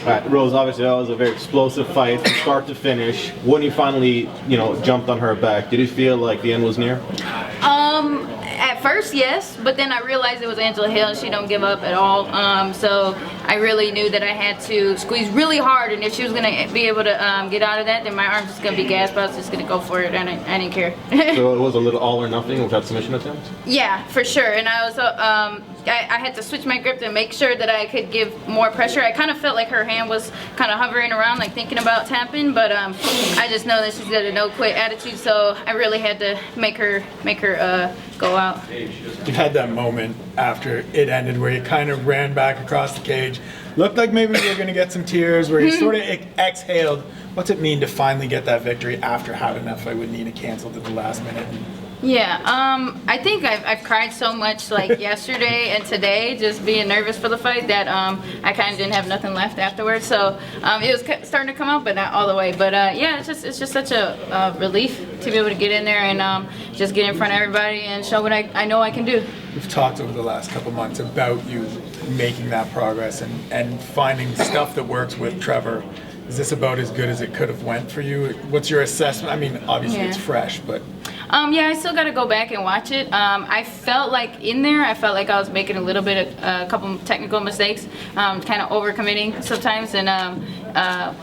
Right, Rose, obviously that was a very explosive fight from start to finish. When you finally, jumped on her back, did you feel like the end was near? At first, yes, but then I realized it was Angela Hill and she don't give up at all. So I really knew that I had to squeeze really hard, and if she was gonna be able to get out of that, then my arm's just gonna be gassed, but I was just gonna go for it, and I didn't care. So it was a little all or nothing with that submission attempt? Yeah, for sure. And I was I had to switch my grip to make sure that I could give more pressure. I kind of felt like her hand was kind of hovering around, like thinking about tapping, but I just know that she's got a no quit attitude, so I really had to make her go out. You had that moment after it ended where you kind of ran back across the cage, looked like maybe you were going to get some tears, where you sort of exhaled. What's it mean to finally get that victory after having that fight with Nina canceled at the last minute? Yeah, I think I've cried so much like yesterday and today, just being nervous for the fight, that I kind of didn't have nothing left afterwards. So it was starting to come out, but not all the way. But yeah, it's just such a relief to be able to get in there and just get in front of everybody and show what I know I can do. We've talked over the last couple months about you making that progress and finding stuff that works with Trevor. Is this about as good as it could have went for you? What's your assessment? I mean, obviously it's fresh, but... yeah, I still got to go back and watch it. I felt like in there, I felt like I was making a couple technical mistakes, kind of overcommitting sometimes, and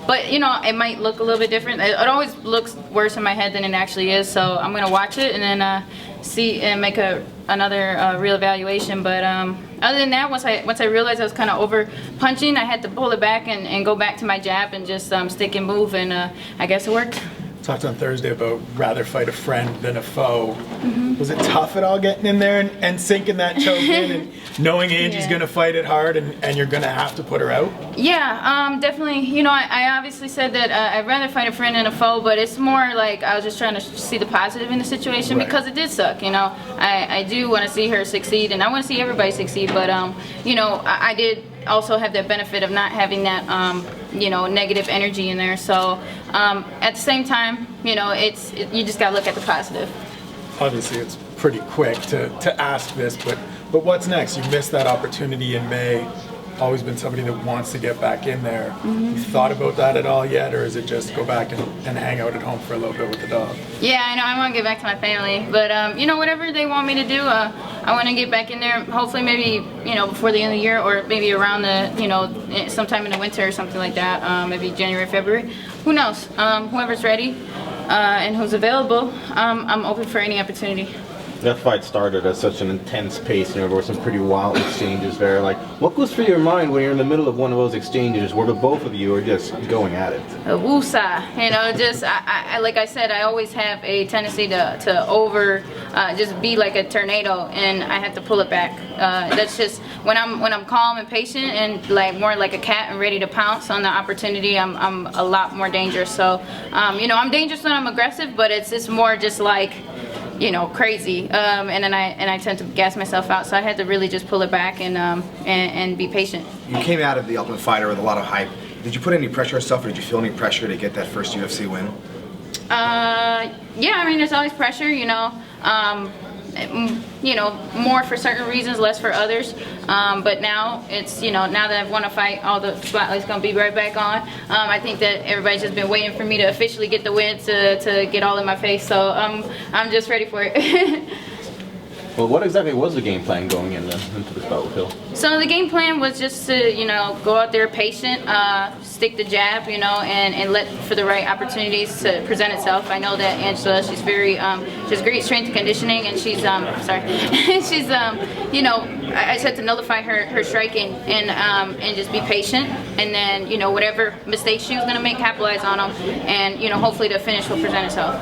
but it might look a little bit different. It always looks worse in my head than it actually is. So I'm gonna watch it and then see and make another real evaluation. But other than that, once I realized I was kind of over punching, I had to pull it back and go back to my jab and just stick and move, and I guess it worked. Talked on Thursday about rather fight a friend than a foe. Was it tough at all getting in there and sinking that choke in and knowing Angie's going to fight it hard and you're going to have to put her out? Yeah, definitely. I obviously said that I'd rather fight a friend than a foe, but it's more like I was just trying to see the positive in the situation, because it did suck. I do want to see her succeed, and I want to see everybody succeed, but I did also have the benefit of not having that negative energy in there. So at the same time, you just gotta look at the positive. Obviously it's pretty quick to ask this, but what's next? You missed that opportunity in May. Always been somebody that wants to get back in there. You thought about that at all yet, or is it just go back and hang out at home for a little bit with the dog? Yeah, I know, I want to get back to my family, but whatever they want me to do, I want to get back in there, hopefully maybe before the end of the year, or maybe around the sometime in the winter or something like that, maybe January, February, who knows. Whoever's ready and who's available, I'm open for any opportunity. That fight started at such an intense pace, there were some pretty wild exchanges there. Like, what goes through your mind when you're in the middle of one of those exchanges where the both of you are just going at it? Woosah, I like I said, I always have a tendency to just be like a tornado, and I have to pull it back. That's just when I'm calm and patient and more like a cat and ready to pounce on the opportunity. I'm a lot more dangerous. So I'm dangerous when I'm aggressive, but it's more just like crazy, and then I tend to gas myself out, so I had to really just pull it back and be patient. You came out of the Ultimate Fighter with a lot of hype. Did you put any pressure on yourself, or did you feel any pressure to get that first UFC win? Yeah, I mean, there's always pressure, more for certain reasons, less for others. But now it's, now that I've won a fight, all the spotlight's gonna be right back on. I think that everybody's just been waiting for me to officially get the win to get all in my face. So I'm just ready for it. Well, what exactly was the game plan going into this bout with Hill? So the game plan was just to, go out there patient, stick the jab, and let for the right opportunities to present itself. I know that Angela, she's very, she has great strength and conditioning, and she's, she's, I just had to nullify her striking and just be patient, and then, whatever mistakes she was gonna make, capitalize on them, and, hopefully the finish will present itself.